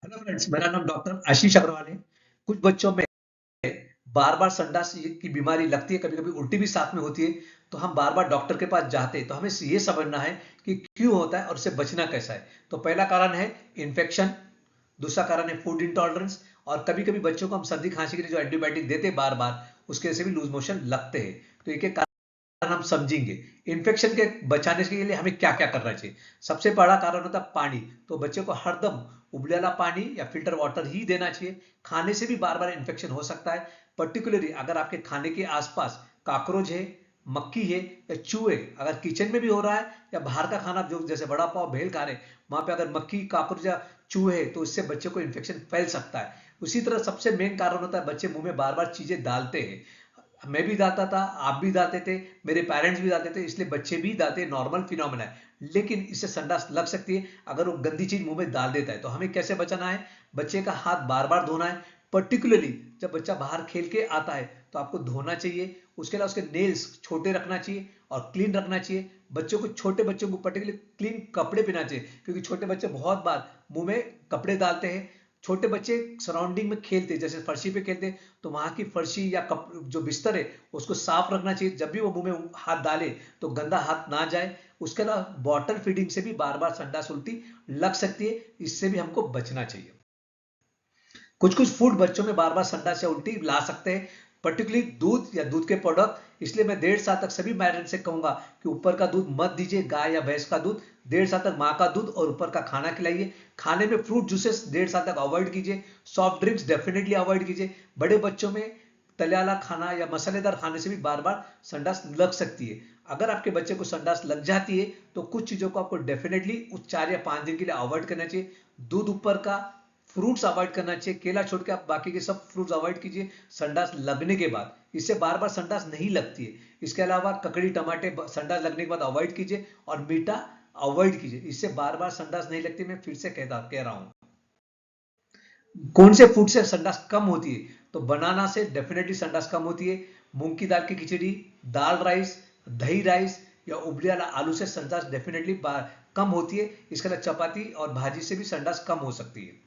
Hello friends, मेरा नाम doctor आशीष अग्रवाल है। कुछ बच्चों में बार बार संडास की बीमारी लगती है, कभी कभी उल्टी भी साथ में होती है। तो हम बार बार डॉक्टर के पास जाते हैं, तो हमें ये समझना है कि क्यों होता है और उससे बचना कैसा है। तो पहला कारण है इन्फेक्शन, दूसरा कारण है फूड इंटॉलरेंस, और कभी कभी बच्चों को हम सर्दी खांसी के लिए जो एंटीबायोटिक देते हैं बार बार, उसके वजह से भी लूज मोशन लगते हैं। तो एक एक हम समझेंगे। इन्फेक्शन के बचाने के लिए हमें क्या क्या करना चाहिए। सबसे बड़ा कारण होता है पानी। तो बच्चे को हरदम उबला पानी या फिल्टर वाटर ही देना चाहिए। खाने से भी बार बार इन्फेक्शन हो सकता है। पर्टिकुलरली अगर आपके खाने के आसपास काकरोच है, मक्खी है या चूहे, अगर किचन में भी हो रहा है या बाहर का खाना जो जैसे बड़ा पाव भेल खा रहे, वहां पे अगर मक्खी काकरोच या चूहे है, तो इससे बच्चे को इन्फेक्शन फैल सकता है। उसी तरह सबसे मेन कारण होता है बच्चे मुंह में बार बार चीजें डालते हैं। मैं भी डालता था, आप भी डालते थे, मेरे पेरेंट्स भी डालते थे, इसलिए बच्चे भी डालते, नॉर्मल फिनोमेना है। लेकिन इससे संडास लग सकती है अगर वो गंदी चीज मुंह में डाल देता है। तो हमें कैसे बचाना है? बच्चे का हाथ बार बार धोना है। पर्टिकुलरली जब बच्चा बाहर खेल के आता है तो आपको धोना चाहिए। उसके अलावा उसके नेल्स छोटे रखना चाहिए और क्लीन रखना चाहिए। बच्चों को, छोटे बच्चों को पर्टिकुलरली क्लीन कपड़े पहनना चाहिए, क्योंकि छोटे बच्चे बहुत बार मुंह में कपड़े डालते हैं। छोटे बच्चे सराउंडिंग में खेलते, जैसे फर्शी पे खेलते, तो वहां की फर्शी या जो बिस्तर है उसको साफ रखना चाहिए। जब भी वो मुंह में हाथ डाले तो गंदा हाथ ना जाए। उसके अलावा बॉटल फीडिंग से भी बार बार संडास उल्टी लग सकती है, इससे भी हमको बचना चाहिए। कुछ कुछ फूड बच्चों में बार बार संडास या उल्टी ला सकते हैं, पर्टिकुलरली दूध या दूध के प्रोडक्ट। इसलिए मैं 1.5 साल तक सभी पेरेंट्स से कहूंगा कि ऊपर का दूध मत दीजिए, गाय या भैंस का दूध। 1.5 साल तक माँ का दूध और ऊपर का खाना खिलाइए। खाने में फ्रूट जूसेस 1.5 साल तक अवॉइड कीजिए। सॉफ्ट ड्रिंक्स डेफिनेटली अवॉइड कीजिए। बड़े बच्चों में तले वाला खाना या मसालेदार खाने से भी बार बार संडास लग सकती है। अगर आपके बच्चे को संडास लग जाती है तो कुछ चीजों को आपको डेफिनेटली उस 4 या 5 दिन के लिए अवॉइड करना चाहिए। दूध ऊपर का, फ्रूट्स अवॉइड करना चाहिए। केला छोड़ के आप बाकी के सब फ्रूट्स अवॉइड कीजिए संडास लगने के बाद। इससे बार बार संडास नहीं लगती है। इसके अलावा ककड़ी टमाटे संडास लगने के बाद अवॉइड कीजिए और मीठा अवॉइड कीजिए। इससे बार बार संडास नहीं लगती। मैं फिर से कह रहा हूं। कौन से फूड से संडास कम होती है? तो बनाना से डेफिनेटली संडास कम होती है। मूंग की दाल की खिचड़ी, दाल राइस, दही राइस या उबले वाला आलू से संडास डेफिनेटली कम होती है। इसके अलावा चपाती और भाजी से भी संडास कम हो सकती है।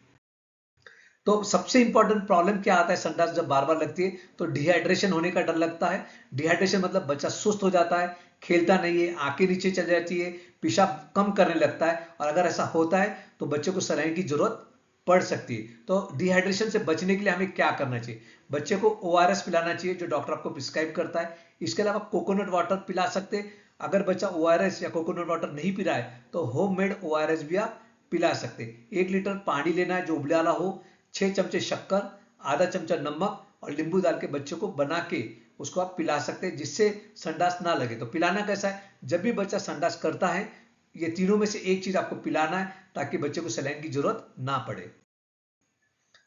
तो सबसे इंपॉर्टेंट प्रॉब्लम क्या आता है संडास जब बार बार लगती है? तो डिहाइड्रेशन होने का डर लगता है। डिहाइड्रेशन मतलब बच्चा सुस्त हो जाता है, खेलता नहीं है, आंखें नीचे चल जाती है, पेशाब कम करने लगता है। और अगर ऐसा होता है तो बच्चे को सलाइन की जरूरत पड़ सकती है। तो डिहाइड्रेशन से बचने के लिए हमें क्या करना चाहिए? बच्चे को ओआरएस पिलाना चाहिए, जो डॉक्टर आपको प्रिस्क्राइब करता है। इसके अलावा कोकोनट वाटर पिला सकते हैं। अगर बच्चा ओआरएस या कोकोनट वाटर नहीं पी रहा है तो होम मेड ओआरएस भी आप पिला सकते हैं। 1 लीटर पानी लेना है जो उबला हो, 6 चमचे शक्कर, आधा चमचा नमक और नींबू डाल के बच्चे को बना के उसको आप पिला सकते हैं, जिससे संडास ना लगे। तो पिलाना कैसा है? जब भी बच्चा संडास करता है, ये तीनों में से एक चीज आपको पिलाना है, ताकि बच्चे को सलाइन की जरूरत ना पड़े।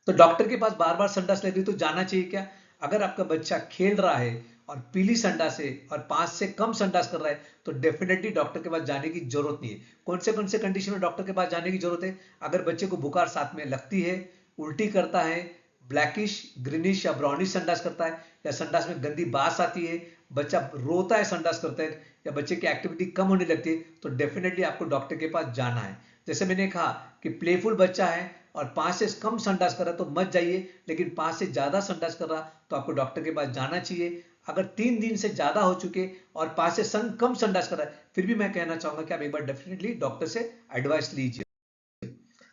तो डॉक्टर के पास बार बार संडास लग रही तो जाना चाहिए क्या? अगर आपका बच्चा खेल रहा है और पीली संडास है और 5 से कम संडास कर रहा है, तो डेफिनेटली डॉक्टर के पास जाने की जरूरत नहीं है। कौन से कंडीशन में डॉक्टर के पास जाने की जरूरत है? अगर बच्चे को बुखार साथ में लगती है, उल्टी करता है, ब्लैकिश ग्रीनिश या ब्राउनिश संडास करता है, या संडास में गंदी बास आती है, बच्चा रोता है संडास करता है, या बच्चे की एक्टिविटी कम होने लगती है, तो डेफिनेटली आपको डॉक्टर के पास जाना है। जैसे मैंने कहा कि प्लेफुल बच्चा है और 5 से कम संडास कर रहा तो मत जाइए, लेकिन 5 से ज्यादा संडास कर रहा तो आपको डॉक्टर के पास जाना चाहिए। अगर 3 दिन से ज्यादा हो चुके और 5 से कम संडास कर रहा है, फिर भी मैं कहना चाहूंगा कि आप एक बार डेफिनेटली डॉक्टर से एडवाइस लीजिए।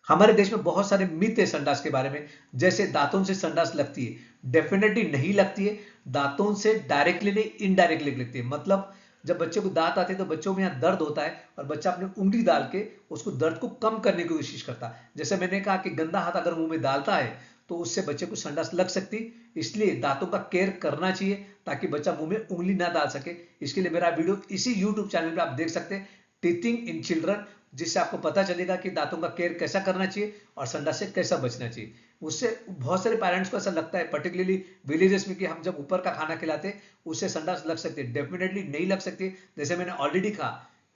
हमारे देश में बहुत सारे मिथ है संडास के बारे में। जैसे दांतों से संडास लगती है, डेफिनेटली नहीं लगती है। दांतों से डायरेक्टली नहीं, इनडायरेक्टली लगती है। मतलब जब बच्चे को दांत आते हैं तो बच्चों में यहाँ दर्द होता है और बच्चा अपनी उंगली डाल के उसको दर्द को कम करने की कोशिश करता है। जैसे मैंने कहा कि गंदा हाथ अगर मुंह में डालता है तो उससे बच्चे को संडास लग सकती। इसलिए दांतों का केयर करना चाहिए, ताकि बच्चा मुंह में उंगली ना डाल सके। इसके लिए मेरा वीडियो इसी यूट्यूब चैनल पे आप देख सकते हैं, टीथिंग इन चिल्ड्रन, जिससे आपको पता चलेगा कि दांतों का केयर कैसा करना चाहिए और संडास से कैसा बचना चाहिए। उससे बहुत सारे पेरेंट्स को ऐसा लगता है, पर्टिकुलरली विलेजेस में, कि हम जब ऊपर का खाना खिलाते हैं उससे संडास लग सकते हैं। डेफिनेटली नहीं लग सकती। जैसे मैंने ऑलरेडी कहा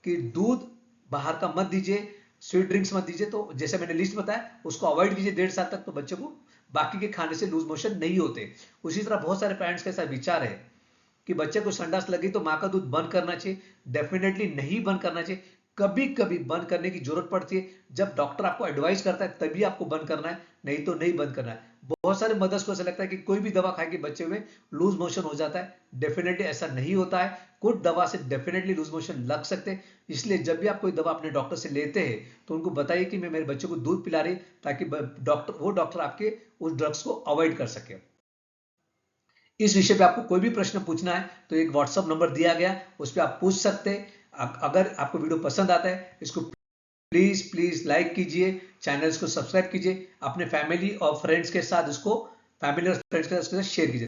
कि दूध बाहर का मत दीजिए, स्वीट ड्रिंक्स मत दीजिए। तो जैसे मैंने लिस्ट बताया उसको अवॉइड कीजिए 1.5 साल तक, तो बच्चे को बाकी के खाने से लूज मोशन नहीं होते। उसी तरह बहुत सारे पेरेंट्स का ऐसा विचार है कि बच्चे को संडास लगी तो माँ का दूध बंद करना चाहिए। डेफिनेटली नहीं बंद करना चाहिए। कभी कभी बंद करने की जरूरत पड़ती है, जब डॉक्टर आपको एडवाइस करता है तभी आपको बंद करना है, नहीं तो नहीं बंद करना है। बहुत सारे मदर्स को ऐसा लगता है कि कोई भी दवा खाए कि बच्चे में लूज मोशन हो जाता है। डेफिनेटली ऐसा नहीं होता है, कुछ दवा से डेफिनेटली लूज मोशन लग सकते हैं। इसलिए जब भी आप कोई दवा अपने डॉक्टर से लेते हैं तो उनको बताइए कि मैं मेरे बच्चे को दूध पिला रही, ताकि डॉक्टर आपके उस ड्रग्स को अवॉइड कर सके। इस विषय पे आपको कोई भी प्रश्न पूछना है तो एक व्हाट्सअप नंबर दिया गया, उस पर आप पूछ सकते हैं। अगर आपको वीडियो पसंद आता है, इसको प्लीज प्लीज लाइक कीजिए, चैनल्स को सब्सक्राइब कीजिए, अपने फैमिली और फ्रेंड्स के साथ इसको शेयर कीजिए।